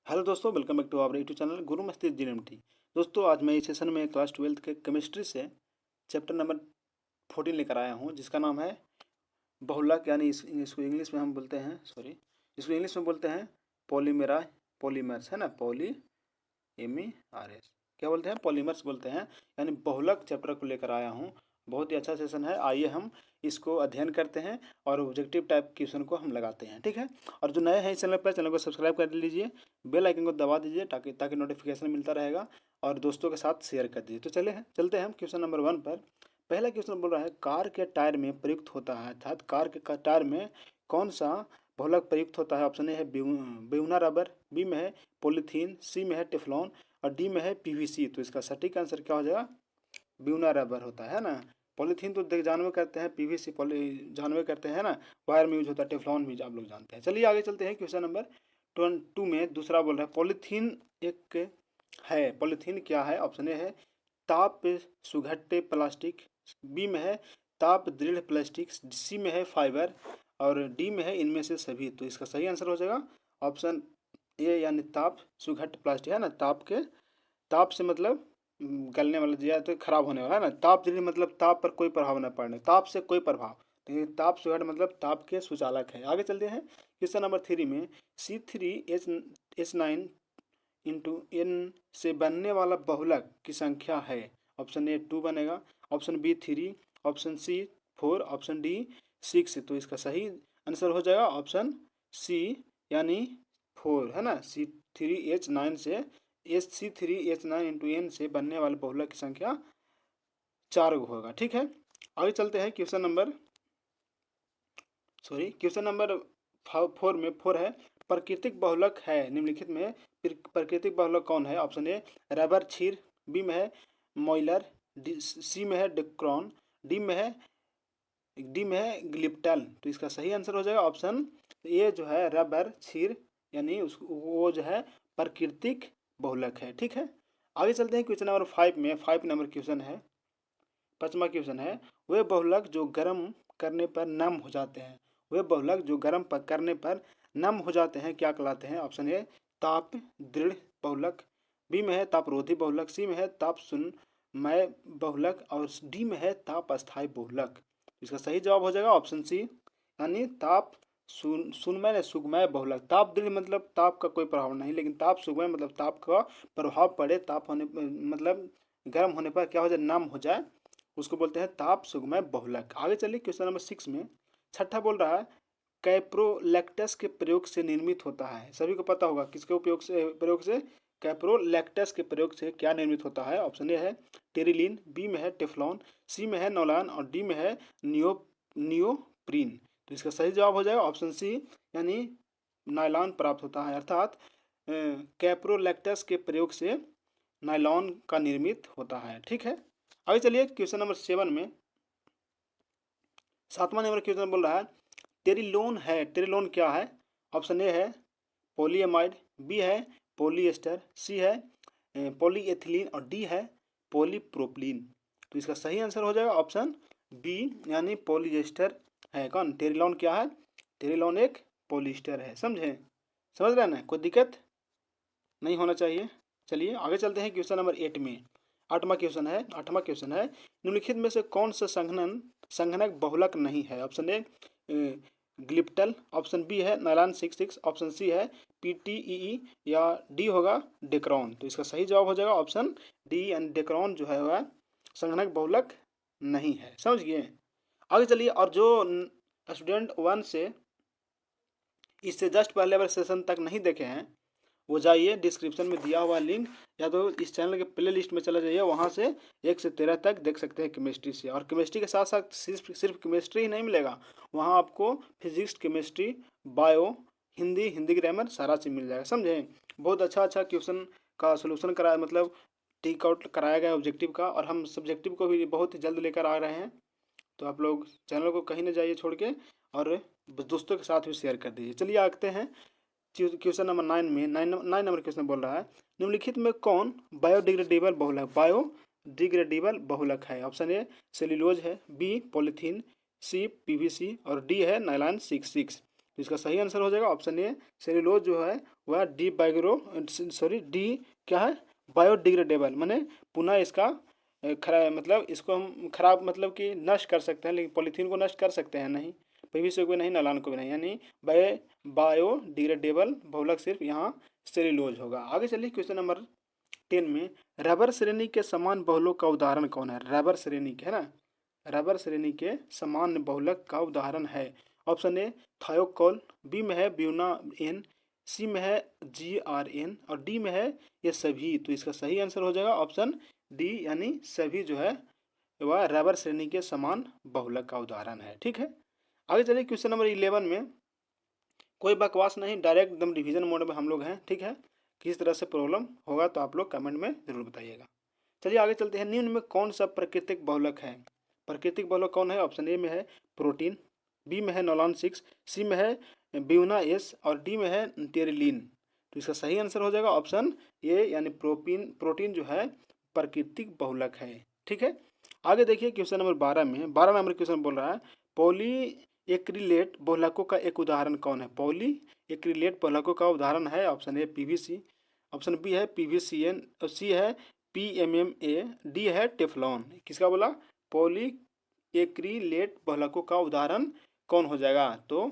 Hello दोस्तों, welcome back to our YouTube channel Guru Masti GMT. दोस्तों, आज मैं इस सेशन में क्लास 12 के केमिस्ट्री से चैप्टर नंबर 14 लेकर आया हूं, जिसका नाम है बहुलक, यानी इसको इंग्लिश में हम बोलते हैं, इसको इंग्लिश में बोलते हैं पॉलीमर्स, है ना। POLYMERS क्या बोलते हैं? पॉलीमर्स बोलते हैं। यानी बहुलक चैप्टर को लेकर आया हूँ। बहुत ही अच्छा सेशन है। आइए हम इसको अध्ययन करते हैं और ऑब्जेक्टिव टाइप क्वेश्चन को हम लगाते हैं, ठीक है। और जो नए हैं इस चैनल पर, चैनल को सब्सक्राइब कर लीजिए, बेल आइकन को दबा दीजिए ताकि ताकि नोटिफिकेशन मिलता रहेगा, और दोस्तों के साथ शेयर कर दीजिए। तो चलते हैं हम क्वेश्चन नंबर 1 पर। पहला क्वेश्चन बोल रहा है, कार के टायर में प्रयुक्त होता है, अर्थात कार के टायर में कौन सा बहुलक प्रयुक्त होता है? ऑप्शन ए है ब्यूना रबर, बी में है पॉलीथीन, सी में है टेफ्लॉन और डी में है PVC। तो इसका सटीक आंसर क्या हो जाएगा? ब्यूना रबर होता है ना। पॉलीथीन तो देख जानवे करते हैं, PVC जानवे करते हैं ना, वायर में यूज होता है, टेफ्लॉन भी आप लोग जानते हैं। चलिए आगे चलते हैं। क्वेश्चन नंबर 2 में दूसरा बोल रहा है, पॉलीथीन एक है, पॉलीथीन क्या है? ऑप्शन ए है ताप सुघट्टे प्लास्टिक, बी में है ताप दृढ़ प्लास्टिक, सी में है फाइबर और डी में है इनमें से सभी। तो इसका सही आंसर हो जाएगा ऑप्शन ए, यानी ताप सुघट्ट प्लास्टिक, है ना। ताप से मतलब गलने वाला दिया तो खराब होने वाला, है ना। ताप दृढ़ मतलब ताप पर कोई प्रभाव न पड़ने, ताप से कोई प्रभाव। तो ताप सुघट्ट मतलब ताप के सुचालक है। आगे चलते हैं। क्वेश्चन नंबर 3 में C3H9 इंटू N से बनने वाला बहुलक की संख्या है। ऑप्शन ए 2 बनेगा, option B 3, option C 4, option D 6। तो इसका सही आंसर हो जाएगा ऑप्शन सी, यानी 4, है ना। C3H9 से C3H9 इंटू N से बनने वाले बहुलक की संख्या 4 होगा, ठीक है। आगे चलते हैं। क्वेश्चन नंबर 4 में 4 है, प्राकृतिक बहुलक है निम्नलिखित में प्राकृतिक बहुलक कौन है? ऑप्शन ए रबर क्षीर, बी में है मॉइलर, सी में है डिक्रॉन, डी में है ग्लिप्टल। तो इसका सही आंसर हो जाएगा ऑप्शन ए, जो है रबर क्षीर, यानी वो जो है प्राकृतिक बहुलक है, ठीक है। आगे चलते हैं। क्वेश्चन नंबर 5 में 5 नंबर क्वेश्चन है, 5वां क्वेश्चन है, वे बहुलक जो गर्म करने पर नम हो जाते हैं, वे बहुलक जो गर्म करने पर नम हो जाते हैं क्या कहलाते हैं? ऑप्शन ए ताप दृढ़ बहुलक, बी में है तापरोधी बहुलक, सी में है ताप सुन्नमय बहुलक और डी में है ताप अस्थायी बहुलक। इसका सही जवाब हो जाएगा ऑप्शन सी, यानी ताप सुन्नमय सुगमय बहुलक। ताप दृढ़ मतलब ताप का कोई प्रभाव नहीं, लेकिन ताप सुगमय मतलब ताप का प्रभाव पड़े, ताप होने मतलब गर्म होने पर क्या हो जाए? नम हो जाए, उसको बोलते हैं ताप सुगमय बहुलक। आगे चलिए। क्वेश्चन नंबर 6 में छठा बोल रहा है, कैप्रोलैक्टस के प्रयोग से निर्मित होता है। सभी को पता होगा किसके प्रयोग से कैप्रोलैक्टस के प्रयोग से क्या निर्मित होता है? ऑप्शन ए है टेरिलीन, बी में है टेफ्लॉन, सी में है नॉलान और डी में है नियोप्रीन। तो इसका सही जवाब हो जाएगा ऑप्शन सी, यानी नायलॉन प्राप्त होता है, अर्थात कैप्रोलैक्टस के प्रयोग से नायलॉन का निर्मित होता है, ठीक है। आगे चलिए। क्वेश्चन नंबर 7 में 7वां नंबर क्वेश्चन बोल रहा है, टेरिलोन क्या है? ऑप्शन ए है पॉलीएमाइड, बी है पॉलीएस्टर, सी है पॉलीएथिलीन और डी है पॉलीप्रोपिलीन। तो इसका सही आंसर हो जाएगा ऑप्शन बी, यानी पॉलीएस्टर है। कौन? टेरिलोन क्या है? टेरिलोन एक पॉलीएस्टर है। समझ रहे हैं ना? कोई दिक्कत नहीं होना चाहिए। चलिए आगे चलते हैं। क्वेश्चन नंबर 8 में 8वां क्वेश्चन है, निम्नलिखित में से कौन सा संघनक बहुलक नहीं है? Option A glyptal, option B है नायलॉन 66, ऑप्शन सी है PTEE या डी होगा डेक्रॉन। तो इसका सही जवाब हो जाएगा ऑप्शन डी, यानी डेक्रॉन जो है वह संघनक बहुलक नहीं है। समझ गए? आगे चलिए। और जो स्टूडेंट 1 से इससे जस्ट पहले वाले सेशन तक नहीं देखे हैं, वो जाइए डिस्क्रिप्शन में दिया हुआ लिंक, या तो इस चैनल के प्ले लिस्ट में चले जाइए, वहाँ से 1 से 13 तक देख सकते हैं केमिस्ट्री से। और केमिस्ट्री के साथ साथ सिर्फ केमिस्ट्री ही नहीं मिलेगा, वहाँ आपको physics, chemistry, bio, Hindi grammar सारा चीज़ मिल जाएगा। समझे? बहुत अच्छा क्वेश्चन का सोल्यूशन कराया, मतलब टिक आउट कराया गया ऑब्जेक्टिव का, और हम सब्जेक्टिव को भी बहुत ही जल्द लेकर आ रहे हैं। तो आप लोग चैनल को कहीं ना जाइए छोड़ के, और दोस्तों के साथ भी शेयर कर दीजिए। चलिए आते हैं क्वेश्चन नंबर 9 में 9 नंबर क्वेश्चन बोल रहा है, निम्नलिखित में कौन बायोडिग्रेडेबल बहुलक है? ऑप्शन ए सेल्यूलोज है, बी पॉलीथीन, सी PVC और डी है नायलॉन 66। तो इसका सही आंसर हो जाएगा ऑप्शन ए सेल्यूलोज जो है वह डी क्या है बायोडिग्रेडेबल, माने पुनः इसका खरा मतलब इसको हम खराब मतलब कि नष्ट कर सकते हैं, लेकिन पॉलीथीन को नष्ट कर सकते हैं नहीं, पीवीसी को भी नहीं, नायलॉन को भी नहीं, यानी बायोडिग्रेडेबल बहुलक सिर्फ यहाँ सेल्यूलोज होगा। आगे चलिए क्वेश्चन नंबर 10 में, रबर श्रेणी के समान बहुलक का उदाहरण कौन है? रबर श्रेणी के है ना, रबर श्रेणी के समान बहुलक का उदाहरण है। ऑप्शन ए थायोकोल, बी में है ब्यूनाएन, सी में है GRN और डी में है ये सभी। तो इसका सही आंसर हो जाएगा ऑप्शन डी, यानी सभी जो है वह रबर श्रेणी के समान बहुलक का उदाहरण है। ठीक है, आगे चलिए क्वेश्चन नंबर 11 में, कोई बकवास नहीं, डायरेक्ट एकदम रिवीजन मोड में हम लोग हैं। ठीक है, किस तरह से प्रॉब्लम होगा तो आप लोग कमेंट में जरूर बताइएगा। चलिए आगे चलते हैं। निम्न में कौन सा प्राकृतिक बहुलक है? प्राकृतिक बहुलक कौन है? ऑप्शन ए में है प्रोटीन, बी में है नॉलन 6, सी में है ब्यूना एस और डी में है टेरिलीन। तो इसका सही आंसर हो जाएगा ऑप्शन ए, यानी प्रोटीन जो है प्राकृतिक बहुलक है। ठीक है, आगे देखिए क्वेश्चन नंबर 12 में, 12 नंबर क्वेश्चन बोल रहा है पॉली एक्रिलेट बहुलकों का एक उदाहरण कौन है? पॉली एक्रिलेट बहुलकों का उदाहरण है option A PVC, option B है PVCN और सी है PMMA, डी है टेफ्लॉन। किसका बोला? पॉली एक्रिलेट बहुलकों का उदाहरण कौन हो जाएगा? तो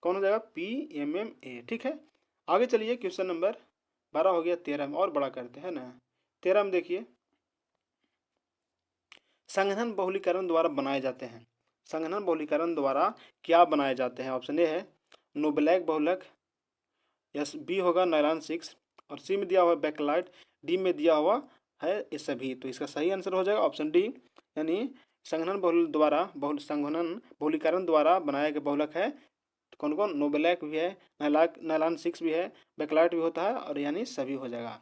कौन हो जाएगा? PMMA। ठीक है, आगे चलिए क्वेश्चन नंबर 12 हो गया, 13 में और बड़ा करते हैं ना। 13 में देखिए, संघनन बहुलीकरण द्वारा बनाए जाते हैं। संघनन बहुलीकरण द्वारा क्या बनाए जाते हैं? ऑप्शन ए है नोबलैक बहुलक, यस बी होगा नायलॉन 6 और सी में दिया हुआ है बैकलाइट, डी में दिया हुआ है ये सभी। तो इसका सही आंसर हो जाएगा ऑप्शन डी, यानी संघनन बहुलीकरण द्वारा बनाया गया बहुलक है कौन कौन? नोबलैक भी है, नायलॉन 6 भी है, बैकलाइट भी होता है और यानी सभी हो जाएगा।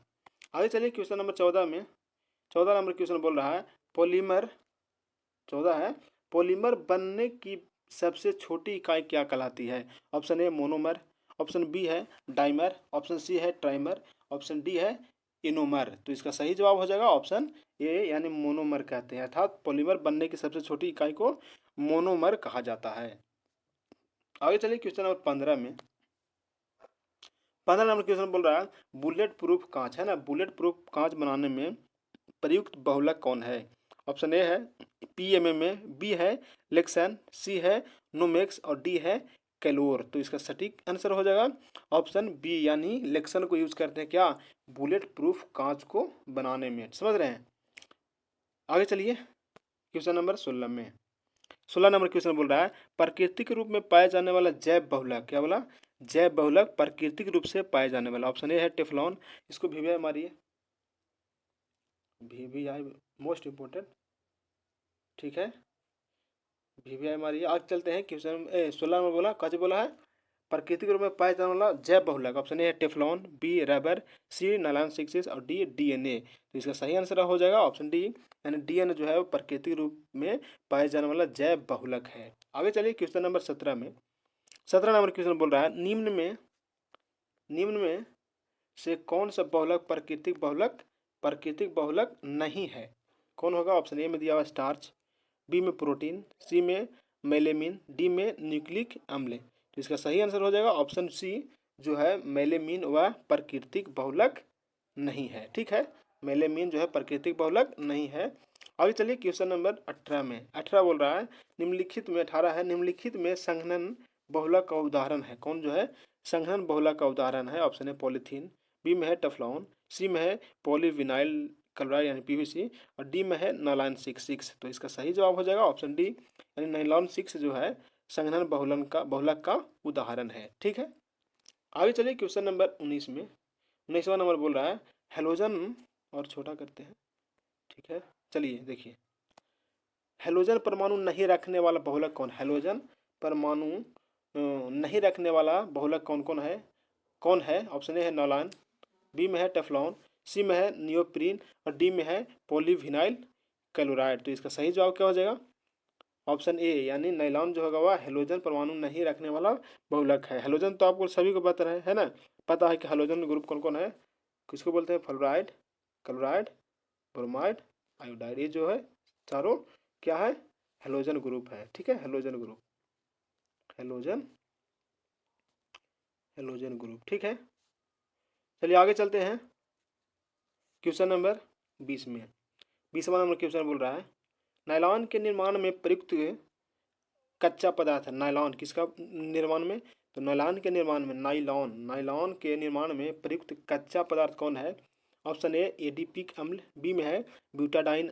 आगे चलिए क्वेश्चन नंबर 14 में, 14 नंबर क्वेश्चन बोल रहा है पॉलीमर, 14 है पॉलीमर बनने की सबसे छोटी इकाई क्या कहलाती है? Option A monomer, option B है डाइमर, ऑप्शन सी है ट्राइमर, ऑप्शन डी है इनोमर। तो इसका सही जवाब हो जाएगा ऑप्शन ए, यानी मोनोमर कहते हैं, अर्थात पॉलीमर बनने की सबसे छोटी इकाई को मोनोमर कहा जाता है। आगे चलिए क्वेश्चन नंबर 15 में, 15 नंबर क्वेश्चन बोल रहा है बुलेट प्रूफ कांच है ना, बुलेट प्रूफ कांच बनाने में प्रयुक्त बहुलक कौन है? ऑप्शन ए है PMMA, बी है लेक्सन, सी है नोमेक्स और डी है कैलोर। तो इसका सटीक आंसर हो जाएगा ऑप्शन बी, यानी लेक्सन को यूज करते हैं क्या? बुलेट प्रूफ कांच को बनाने में। समझ रहे हैं? आगे चलिए क्वेश्चन नंबर 16 में, 16 नंबर क्वेश्चन बोल रहा है प्राकृतिक रूप में पाए जाने वाला जैव बहुलक, क्या बोला? जैव बहुलक प्राकृतिक रूप से पाए जाने वाला। ऑप्शन ए है टेफ्लॉन, इसको VVI मारिए, VVI मोस्ट इम्पोर्टेंट। ठीक है, VVI मारिए। आगे चलते हैं क्वेश्चन 16 में बोला कौन बोला है प्राकृतिक रूप में पाए जाने वाला जैव बहुलक। ऑप्शन ए है टेफ्लॉन, बी रबर, सी नायलॉन 6 और डी DNA। तो इसका सही आंसर हो जाएगा ऑप्शन डी, यानी DNA जो है वो प्राकृतिक रूप में पाए जाने वाला जैव बहुलक है। आगे चलिए क्वेश्चन नंबर 17 में, 17 नंबर क्वेश्चन बोल रहा है निम्न में से कौन सा बहुलक प्राकृतिक बहुलक नहीं है? कौन होगा? ऑप्शन ए में दिया हुआ स्टार्च, बी में प्रोटीन, सी में मेलेमिन, डी में न्यूक्लिक अम्ल। तो इसका सही आंसर हो जाएगा ऑप्शन सी, जो है मेलेमिन वह प्राकृतिक बहुलक नहीं है। ठीक है, मेलेमिन जो है प्राकृतिक बहुलक नहीं है। आगे चलिए क्वेश्चन नंबर 18 में, 18 बोल रहा है निम्नलिखित में, 18 है निम्नलिखित में संघनन बहुलक का उदाहरण है। कौन जो है संघनन बहुलक का उदाहरण है? ऑप्शन है पॉलीथीन, बी में है टेफ्लॉन, सी में है पॉलीविनाइल क्लोराइड यानी PVC और डी में है नायलॉन 6। तो इसका सही जवाब हो जाएगा ऑप्शन डी, यानी नायलॉन 6 जो है संघनन बहुलक का उदाहरण है। ठीक है, आगे चलिए क्वेश्चन नंबर 19 में, 19वां नंबर बोल रहा है हेलोजन, और छोटा करते हैं। ठीक है, चलिए देखिए, हेलोजन परमाणु नहीं रखने वाला बहुलक कौन? हेलोजन परमाणु नहीं रखने वाला बहुलक कौन है? ऑप्शन ए है नायलॉन, बी में है टेफ्लॉन, सी में है नियोप्रीन और डी में है पॉलीविनाइल क्लोराइड। तो इसका सही जवाब क्या हो जाएगा? ऑप्शन ए, यानी नायलॉन जो होगा वह हेलोजन परमाणु नहीं रखने वाला बहुलक है। हेलोजन तो आपको सभी को पता है ना, पता है कि हेलोजन ग्रुप कौन कौन है, किसको बोलते हैं? फ्लोराइड, क्लोराइड, ब्रोमाइड, आयोडाइड, ये जो है चारों क्या है? हेलोजन ग्रुप है। ठीक है, हेलोजन हेलोजन ग्रुप। ठीक है, चलिए आगे चलते हैं क्वेश्चन नंबर 20 में। 20वां नंबर क्वेश्चन बोल रहा है नायलॉन के निर्माण में प्रयुक्त कच्चा पदार्थ है। नायलॉन किसका निर्माण में, तो नायलॉन के निर्माण में नायलॉन के निर्माण में प्रयुक्त कच्चा पदार्थ कौन है। ऑप्शन ए एडिपिक अम्ल, बी में है ब्यूटाडाइन,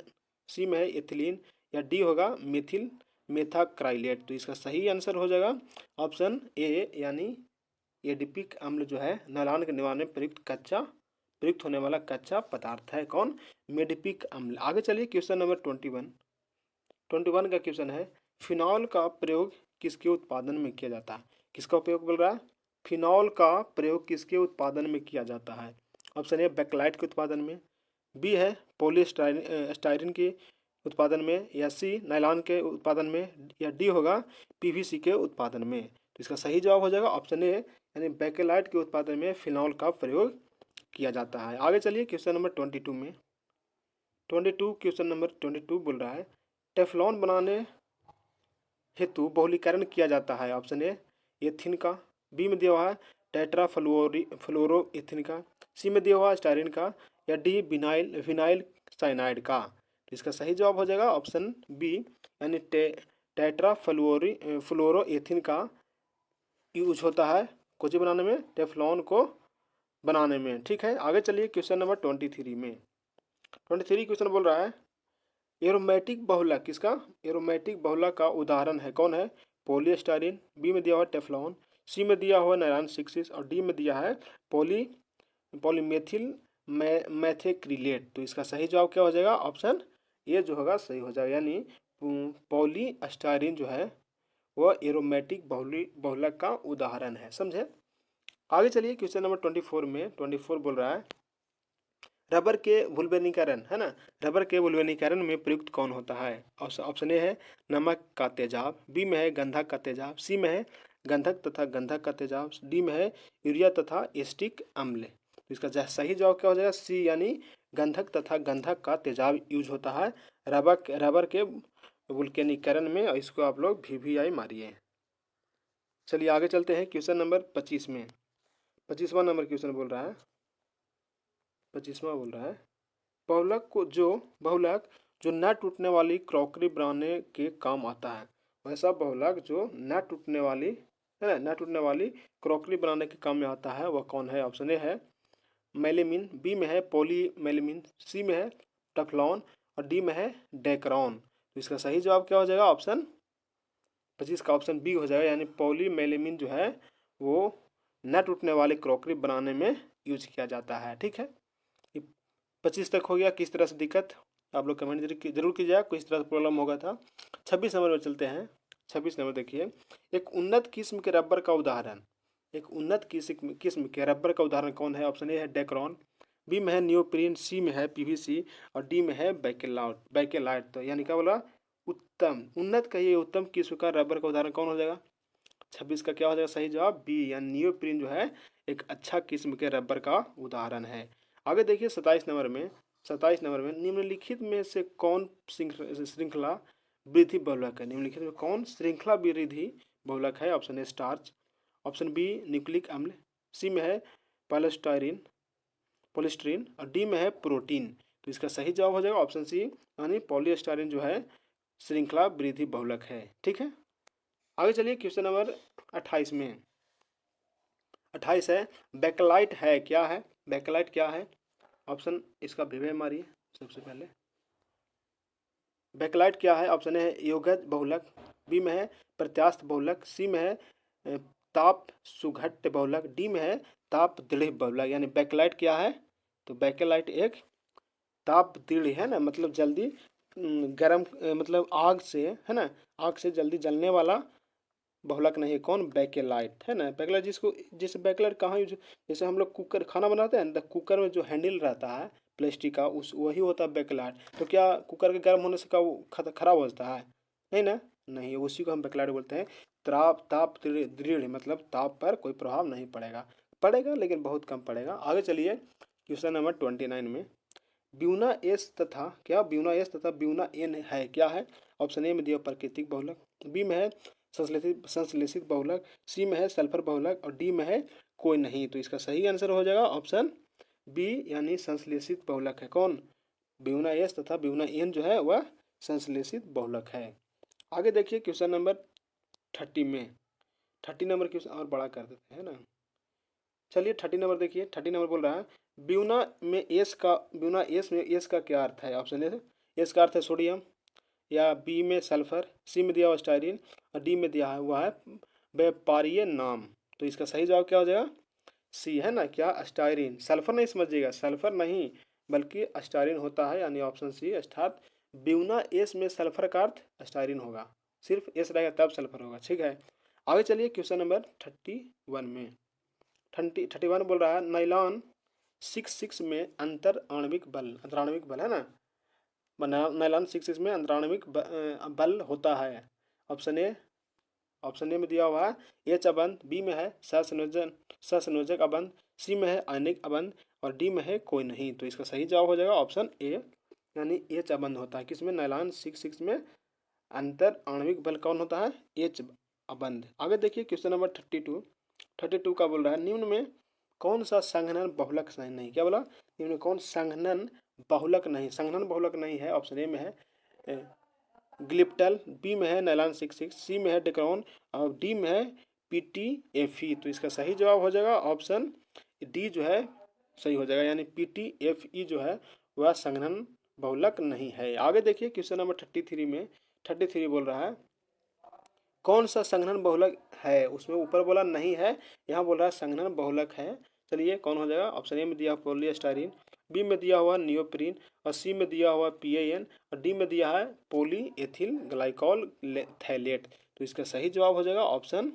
सी में है एथिलीन, या डी होगा मेथिल मेथाक्राइलेट। तो इसका सही आंसर हो जाएगा ऑप्शन ए, यानी एडिपिक अम्ल जो है नायलॉन के निर्माण में प्रयुक्त होने वाला कच्चा पदार्थ है। कौन, मेडिपिक अम्ल। आगे चलिए क्वेश्चन नंबर 21 का क्वेश्चन है फिनॉल का प्रयोग किसके उत्पादन में किया जाता है। किसका उपयोग बोल रहा है, फिनॉल का प्रयोग किसके उत्पादन में किया जाता है। ऑप्शन ए बेकलाइट के उत्पादन में, बी है पॉलीस्टाइरीन के उत्पादन में, या सी नायलॉन के उत्पादन में, या डी होगा पीवीसी के उत्पादन में। तो इसका सही जवाब हो जाएगा ऑप्शन ए, यानी बेकलाइट के उत्पादन में फिनॉल का प्रयोग किया जाता है। आगे चलिए क्वेश्चन नंबर 22 में। क्वेश्चन नंबर 22 बोल रहा है टेफ्लॉन बनाने हेतु बहुलीकरण किया जाता है। ऑप्शन ए एथिन का, बी में दिया हुआ है टेट्रा फ्लोरो एथिन का, सी में दिया हुआ है स्टायरीन का, या डी विनाइल साइनाइड का। तो इसका सही जवाब हो जाएगा ऑप्शन बी, यानी टेट्रा फ्लोरो एथिन का यूज होता है कुछ बनाने में, टेफ्लॉन को बनाने में। ठीक है, आगे चलिए क्वेश्चन नंबर 23 में। 23 क्वेश्चन बोल रहा है एरोमेटिक बहुलक, किसका, एरोमेटिक बहुलक का उदाहरण है कौन है। पॉलीस्टाइरीन, बी में दिया हुआ टेफ्लॉन, सी में दिया हुआ नायलॉन 6 और डी में दिया है पॉलीमेथिल मैथेक्रिलेट। तो इसका सही जवाब क्या हो जाएगा ऑप्शन ये जो होगा सही हो जाएगा, यानी पॉलीस्टाइरीन जो है वह एरोमेटिक बहुलक का उदाहरण है। समझे। आगे चलिए क्वेश्चन नंबर 24 में। 24 बोल रहा है रबर के वुल्वेनीकरण, है ना, रबर के वुल्वेनीकरण में प्रयुक्त कौन होता है। ऑप्शन ए है नमक का तेजाब, बी में है गंधक का तेजाब, सी में है गंधक तथा गंधक का तेजाब, डी में है यूरिया तथा एसिटिक अम्ल। तो इसका सही जवाब क्या हो जाएगा सी, यानी गंधक तथा गंधक का तेजाब यूज होता है रबर के वुल्केनीकरण में, और इसको आप लोग VVI मारिए। चलिए आगे चलते हैं क्वेश्चन नंबर 25 में। 25वां नंबर क्वेश्चन बोल रहा है 25वां बोल रहा है बहुलक जो न टूटने वाली क्रॉकरी बनाने के काम आता है। वैसा बहुलक जो न टूटने वाली है ना, न टूटने वाली क्रॉकरी बनाने के काम में आता है वह कौन है। ऑप्शन ए है मेलेमिन, बी में है पॉलीमेलेमिन, सी में है टेफ्लॉन और डी में है डेक्रॉन। तो इसका सही जवाब क्या हो जाएगा ऑप्शन 25 का ऑप्शन बी हो जाएगा, यानी पॉलीमेलेमिन जो है वो न टूटने वाली क्रॉकरी बनाने में यूज किया जाता है। ठीक है, 25 तक हो गया। किस तरह से दिक्कत आप लोग कमेंट जरूर कीजिएगा, किस तरह से प्रॉब्लम होगा था। 26 नंबर में चलते हैं। 26 नंबर देखिए एक उन्नत किस्म के रबर का उदाहरण, एक उन्नत किस्म के रबर का उदाहरण कौन है। ऑप्शन ए है डेक्रॉन, बी में है नियोप्रीन, सी में है PVC और डी में है बैकेलाइट। तो यानी क्या बोला उत्तम, उन्नत कहिए उत्तम किस्म का रबर का उदाहरण कौन हो जाएगा। 26 का क्या हो जाएगा सही जवाब बी, यानी नियोप्रीन जो है एक अच्छा किस्म के रबर का उदाहरण है। आगे देखिए 27 नंबर में निम्नलिखित में से कौन श्रृंखला वृद्धि बहुलक है। निम्नलिखित में कौन श्रृंखला वृद्धि बहुलक है। Option A starch, option B nucleic अम्ल, सी में है पॉलीस्टीरीन और डी में है प्रोटीन। तो इसका सही जवाब हो जाएगा ऑप्शन सी, यानी पॉलीस्टाइरीन जो है श्रृंखला वृद्धि बहुलक है। ठीक है, आगे चलिए क्वेश्चन नंबर 28 में। 28 है बैकलाइट है क्या है, बैकलाइट क्या है। ऑप्शन इसका विवरण मारिए सबसे पहले। बैकलाइट क्या है। ऑप्शन है योगज बहुलक, बी में है प्रत्यास्थ बहुलक, सी में है ताप सुघट्ट बहुलक, डी में है ताप दृढ़ बहुलक। यानी बैकलाइट क्या है, तो बैकलाइट एक ताप दृढ़ है ना, मतलब जल्दी गर्म, मतलब आग से है ना, आग से जल्दी जलने वाला बहुलक नहीं है। कौन, बैकेलाइट है ना। बैकेलाइट जैसे बैकेलाइट कहाँ यूज, जैसे हम लोग कुकर खाना बनाते हैं तो कुकर में जो हैंडल रहता है प्लास्टिक का उस वही होता है बैकेलाइट। तो क्या कुकर के गर्म होने से क्या वो खराब हो जाता है, नहीं ना, नहीं, उसी को हम बैकेलाइट बोलते हैं। ताप दृढ़ मतलब ताप पर कोई प्रभाव नहीं पड़ेगा लेकिन बहुत कम पड़ेगा। आगे चलिए क्वेश्चन नंबर 29 में ब्यूना एस तथा ब्यूना एन है क्या है। ऑप्शन ए में दिया प्राकृतिक बहुलक, बी में है संश्लेषित बहुलक, सी में है सल्फर बहुलक और डी में है कोई नहीं। तो इसका सही आंसर हो जाएगा ऑप्शन बी यानी संश्लेषित बहुलक है। कौन? ब्यूना एस तथा ब्यूना एन जो है वह संश्लेषित बहुलक है। आगे देखिए क्वेश्चन नंबर 30 में, 30 नंबर क्वेश्चन और बड़ा कर देते हैं ना। चलिए 30 नंबर देखिए, 30 नंबर बोल रहा है ब्यूना एस में एस का क्या अर्थ है? ऑप्शन ए एस का अर्थ है सोडियम, या बी में सल्फर, सी में दिया हुआ स्टायरीन और डी में दिया हुआ है व्यापारीय नाम। तो इसका सही जवाब क्या हो जाएगा? सी है ना, क्या? स्टायरीन। सल्फर नहीं समझिएगा, सल्फर नहीं बल्कि स्टायरीन होता है, यानी ऑप्शन सी अर्थात ब्यूना एस में सल्फर का अर्थ स्टायरीन होगा, सिर्फ एस रहेगा तब सल्फर होगा। ठीक है, आगे चलिए क्वेश्चन नंबर 31 में। 31 बोल रहा है नाइलॉन 66 में अंतराण्विक बल है ना, नाइलॉन 66 में अंतराण्विक बल होता है। ऑप्शन ए में दिया हुआ है एच अबंध, बी में है सहसंयोजक अबंध, सी में है आयनिक अबंध और डी में है कोई नहीं। तो इसका सही जवाब हो जाएगा ऑप्शन ए यानी एच अबंध होता है। किसमें? नाइलॉन 66 में अंतर आणविक बल कौन होता है? एच अबंध। आगे देखिए क्वेश्चन नंबर 32 का बोल रहा है निम्न में कौन सा संघनन बहुलक नहीं? क्या बोला? निम्न में कौन संघनन बहुलक नहीं है? ऑप्शन ए में है ग्लिप्टल, बी में है नाइलॉन 66, सी में है डेक्रॉन और डी में है पीटीएफई। तो इसका सही जवाब हो जाएगा ऑप्शन डी जो है सही हो जाएगा, यानी पीटीएफई जो है वह संघनन बहुलक नहीं है। आगे देखिए क्वेश्चन नंबर 33 में, 33 बोल रहा है कौन सा संघनन बहुलक है? उसमें ऊपर बोला नहीं है, यहाँ बोल रहा है संघनन बहुलक है। चलिए कौन हो जाएगा? ऑप्शन ए में दिया पॉलीस्टाइरीन, बी में दिया हुआ नियोप्रीन और सी में दिया हुआ PAN और डी में दिया है पॉलीएथिल ग्लाइकॉल थैलेट। तो इसका सही जवाब हो जाएगा ऑप्शन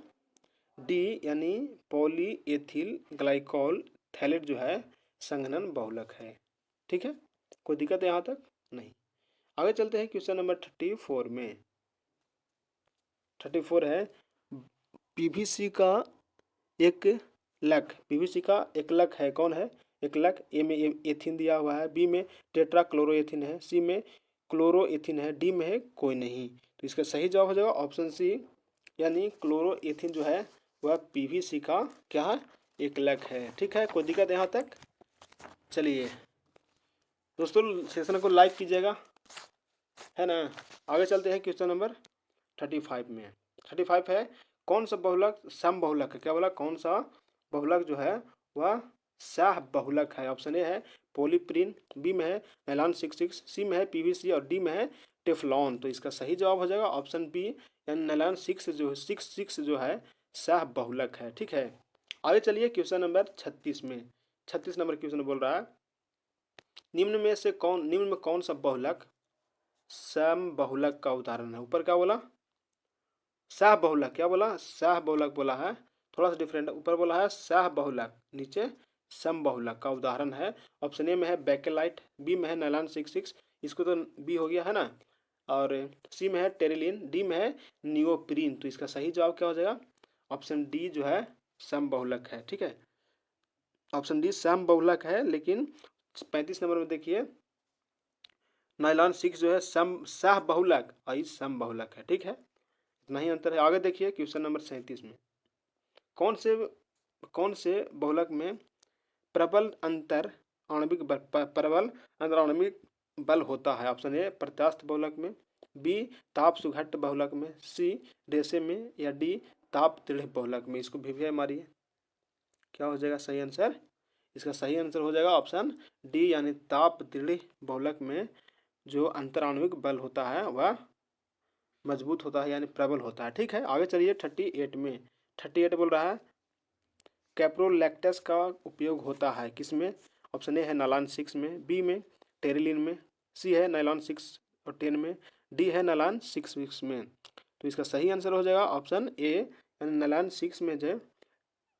डी यानी पॉलीएथिल ग्लाइकॉल थैलेट जो है संघनन बहुलक है। ठीक है, कोई दिक्कत है यहाँ तक? नहीं। आगे चलते हैं क्वेश्चन नंबर 34 में। 34 है पीवीसी का एक लक है। कौन है? एक लक। ए में एथिन दिया हुआ है, बी में टेट्रा क्लोरोएथिन है, सी में क्लोरोएथिन है, डी में है कोई नहीं। तो इसका सही जवाब हो जाएगा ऑप्शन सी यानी क्लोरोएथिन जो है वह पीवीसी का क्या है? एक लक है। ठीक है, कोई दिक्कत यहाँ तक? चलिए दोस्तों सेशन को लाइक कीजिएगा, है ना। आगे चलते हैं क्वेश्चन नंबर 35 में। 35 है कौन सा बहुलक सम बहुलक है? क्या बोला? कौन सा बहुलक जो है वह सह बहुलक है? ऑप्शन ए है पॉलीप्रीन, बी में है नाइलॉन 66, सी में है PVC और डी में है टेफ्लॉन। तो इसका सही जवाब हो जाएगा ऑप्शन बी यानी नाइलॉन 66 जो है सह बहुलक है। ठीक है, आगे चलिए क्वेश्चन नंबर 36 में। 36 नंबर क्वेश्चन बोल रहा है निम्न में कौन सा बहुलक सम बहुलक का उदाहरण है? ऊपर क्या बोला? सह बहुलक। क्या बोला? सह बहुलक बोला है, थोड़ा सा डिफरेंट। ऊपर बोला है सह बहुलक, नीचे सम बहुलक का उदाहरण है। ऑप्शन ए में है बेकेलाइट, बी में है नाइलॉन 66, इसको तो बी हो गया है ना, और सी में है टेरिलिन, डी में है नियोप्रीन। तो इसका सही जवाब क्या हो जाएगा? ऑप्शन डी जो है सम बहुलक है। ठीक है, ऑप्शन डी सम बहुलक है, लेकिन 35 नंबर में देखिए नाइलॉन 6 जो है सह बहुलक और सम बहुलक है। ठीक है, इतना ही अंतर है। आगे देखिए क्वेश्चन नंबर 37 में कौन से बहुलक में प्रबल अंतर आणविक बल होता है? ऑप्शन ए प्रत्यास्थ बहुलक में, बी ताप सुघट्ट बहुलक में, सी रेशे में या डी ताप दृढ़ बहुलक में। इसको भी मारिए, क्या हो जाएगा सही आंसर? इसका सही आंसर हो जाएगा ऑप्शन डी यानी ताप दृढ़ बहुलक में जो अंतराण्विक बल होता है वह मजबूत होता है यानी प्रबल होता है। ठीक है, आगे चलिए 38 में। 38 बोल रहा है कैप्रोलैक्टस का उपयोग होता है किसमें? ऑप्शन ए है नाइलॉन 6 में, बी में टेरिलिन में, सी है नाइलॉन 6 और 10 में, डी है नाइलॉन 6 में। तो इसका सही आंसर हो जाएगा ऑप्शन ए यानी नाइलॉन 6 में जो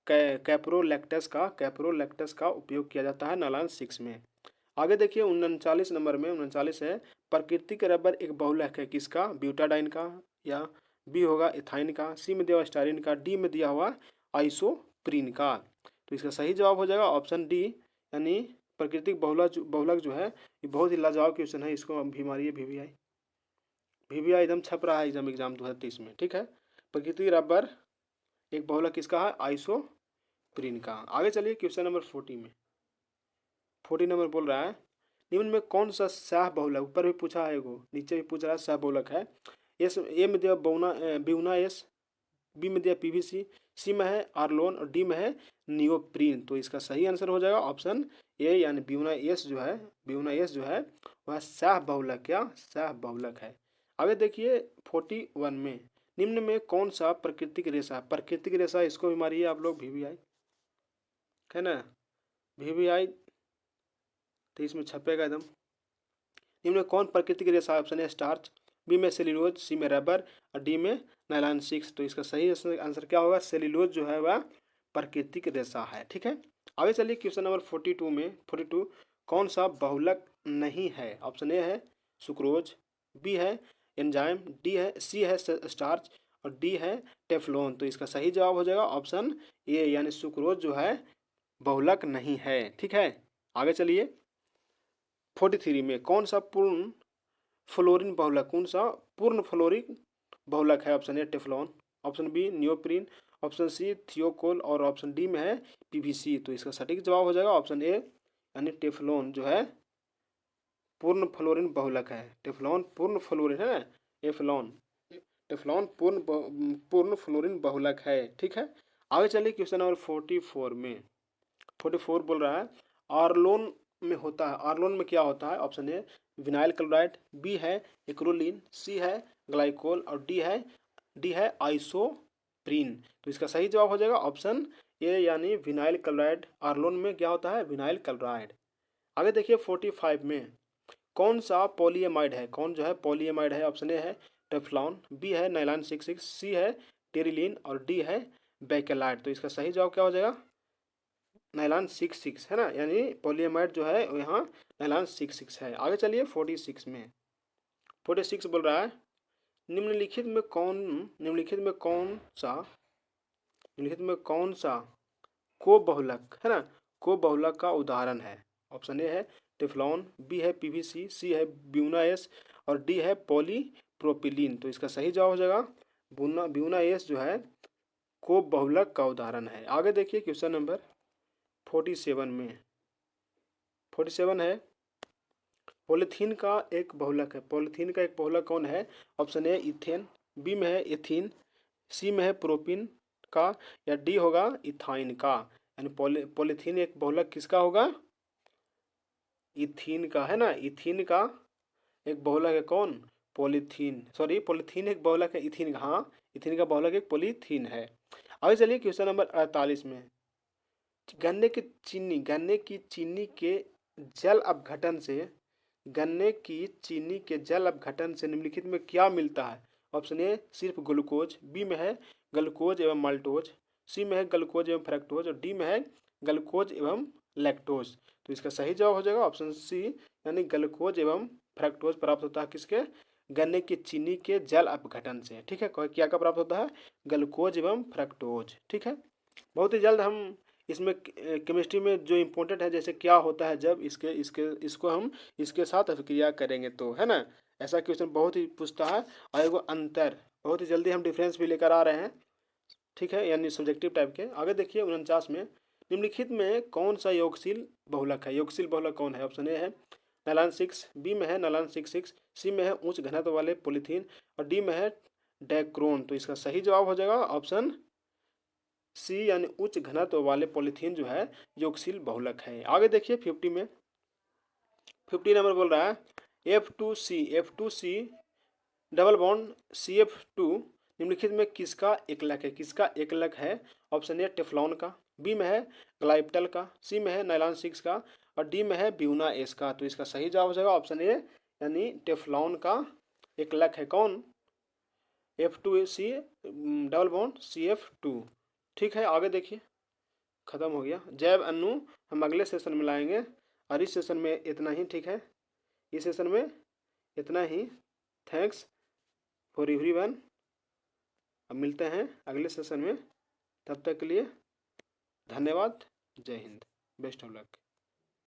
कैप्रोलैक्टस का उपयोग किया जाता है नाइलॉन 6 में। आगे देखिए 39 नंबर में 39 है प्राकृतिक रबर एक बहुलक है किसका? ब्यूटाडाइन का, या बी होगा एथाइन का, सी में दिया हुआ स्टायरीन का, डी में दिया हुआ आइसोप्रीन का। तो इसका सही जवाब हो जाएगा ऑप्शन डी यानी प्राकृतिक बहुलक जो है ये बहुत ही लाजवाब क्वेश्चन है। इसको भी मारिए VVI एकदम छप रहा है एग्जाम 2023 में। ठीक है, प्राकृतिक रबर एक बहुलक किसका है? प्रीन का। आगे चलिए क्वेश्चन नंबर 40 में। 40 नंबर बोल रहा है निम्न में कौन सा सह बहुलक, ऊपर भी पूछा है वो, नीचे भी पूछ रहा है, सह बहुलक है। एस ए में दिया ब्यूना एस, बी में दिया पीवीसी, सी में है आर्लोन और डी में है नियोप्रीन। तो इसका सही आंसर हो जाएगा ऑप्शन ए, यानी ब्यूना एस जो है वह सह बहुलक, क्या सह बहुलक है। आगे देखिए 41 में निम्न में कौन सा प्राकृतिक रेशा, प्राकृतिक रेशा इसको भी मारिए आप लोग, वीवीआई है ना, वीवीआई तो इसमें छपेगा एकदम। निम्न में कौन प्राकृतिक रेशा, ऑप्शन है स्टार्च, बी में सेल्यूलोज, सी में रबर और डी में नायलॉन 6। तो इसका सही आंसर क्या होगा, सेल्यूलोज जो है वह प्राकृतिक रेशा है। ठीक है, आगे चलिए क्वेश्चन नंबर 42 में। 42 कौन सा बहुलक नहीं है, ऑप्शन ए है सुक्रोज, बी है एंजाइम, डी है सी है स्टार्च और डी है टेफ्लॉन। तो इसका सही जवाब हो जाएगा ऑप्शन ए, यानी सुक्रोज जो है बहुलक नहीं है। ठीक है, आगे चलिए 43 में कौन सा पूर्ण फ्लोरीन बहुलक, कौन सा पूर्ण फ्लोरीन बहुलक है, option A Teflon, option B neoprene, option C Thiokol और ऑप्शन डी में है पीवीसी। तो इसका सटीक जवाब हो जाएगा ऑप्शन ए, यानी टेफ्लॉन जो है पूर्ण फ्लोरीन बहुलक है। टेफ्लॉन पूर्ण फ्लोरीन है, एफ्लॉन टेफ्लॉन पूर्ण फ्लोरीन बहुलक है। ठीक है, आगे चलिए क्वेश्चन नंबर 44 में। 44 बोल रहा है आर्लोन में होता है, आर्लोन में क्या होता है, option A vinyl chloride, B है एक्रोलीन, सी है ग्लाइकोल और डी है आइसोप्रीन। तो इसका सही जवाब हो जाएगा ऑप्शन ए, यानी विनाइल क्लोराइड, आर्लोन में क्या होता है विनाइल क्लोराइड। आगे देखिए 45 में कौन सा पॉलीएमाइड है, कौन जो है पॉलीएमाइड है, ऑप्शन ए है टेफ्लॉन, बी है नाइलॉन 66, सी है टेरिलीन और डी है बेकेलाइट। तो इसका सही जवाब क्या हो जाएगा नाइलॉन 66 है ना, यानी पॉलीएमाइड जो है यहाँ नाइलॉन 66 है। आगे चलिए 46 में। 46 बोल रहा है निम्नलिखित में कौन सा को बहुलक है ना, को बहुलक का उदाहरण है, ऑप्शन ए है टेफ्लॉन, बी है पीवीसी, सी है ब्यूना एस और डी है पॉलीप्रोपिलीन। तो इसका सही जवाब हो जाएगा ब्यूना एस जो है को बहुलक का उदाहरण है। आगे देखिए क्वेश्चन नंबर 47 में। 47 है पॉलीथीन का एक बहुलक है, पॉलीथीन का एक बहुलक कौन है, ऑप्शन ए इथेन, बी में है एथीन, सी में है प्रोपिन का या डी होगा इथाइन का। यानी पॉलीथीन एक बहुलक किसका होगा, इथीन का है ना, इथीन का एक बहुलक है कौन, पॉलीथीन एक बहुलक है इथीन का, हाँ इथीन का बहुलक एक पॉलीथीन है। आगे चलिए क्वेश्चन नंबर 48 में। गन्ने की चीनी के जल अपघटन से निम्नलिखित में क्या मिलता है, ऑप्शन ए सिर्फ ग्लूकोज, बी में है ग्लूकोज एवं माल्टोज, सी में है ग्लूकोज एवं फ्रक्टोज और डी में है ग्लूकोज एवं लैक्टोज। तो इसका सही जवाब हो जाएगा ऑप्शन सी, यानी ग्लूकोज एवं फ्रक्टोज प्राप्त होता है किसके, गन्ने की चीनी के जल अपघटन से। ठीक है, क्या प्राप्त होता है, ग्लूकोज एवं फ्रक्टोज। ठीक है, बहुत ही जल्द हम इसमें केमिस्ट्री में जो इम्पोर्टेंट है, जैसे क्या होता है जब इसको हम इसके साथ अभिक्रिया करेंगे, तो है ना, ऐसा क्वेश्चन बहुत ही पूछता है। और एगो अंतर बहुत ही जल्दी हम डिफरेंस भी लेकर आ रहे हैं। ठीक है, यानी सब्जेक्टिव टाइप के। आगे देखिए 49 में निम्नलिखित में कौन सा योगशील बहुलक है, योगशील बहुलक कौन है, ऑप्शन ए है नाइलॉन 6, बी में है नाइलॉन 66, सी में है उच्च घनत्व वाले पॉलीथीन और डी में है डेक्रोन। तो इसका सही जवाब हो जाएगा ऑप्शन सी, यानी उच्च घनत्व वाले पॉलीथीन जो है योगशील बहुलक है। आगे देखिए 50 में। 50 नंबर बोल रहा है F2C डबल बॉन्ड CF2 निम्नलिखित में किसका एकलक है, ऑप्शन ए टेफ्लॉन का, बी में है ग्लाइप्टल का, सी में है नाइलॉन 6 का और डी में है ब्यूना एस का। तो इसका सही जवाब हो जाएगा ऑप्शन ए, यानी टेफ्लॉन का एकलक है कौन, F2C डबल बॉन्ड CF2। ठीक है, आगे देखिए खत्म हो गया जैव अणु, हम अगले सेशन में लाएंगे और इस सेशन में इतना ही। ठीक है, इस सेशन में इतना ही। थैंक्स फॉर एवरीवन, अब मिलते हैं अगले सेशन में, तब तक के लिए धन्यवाद, जय हिंद, बेस्ट ऑफ लक।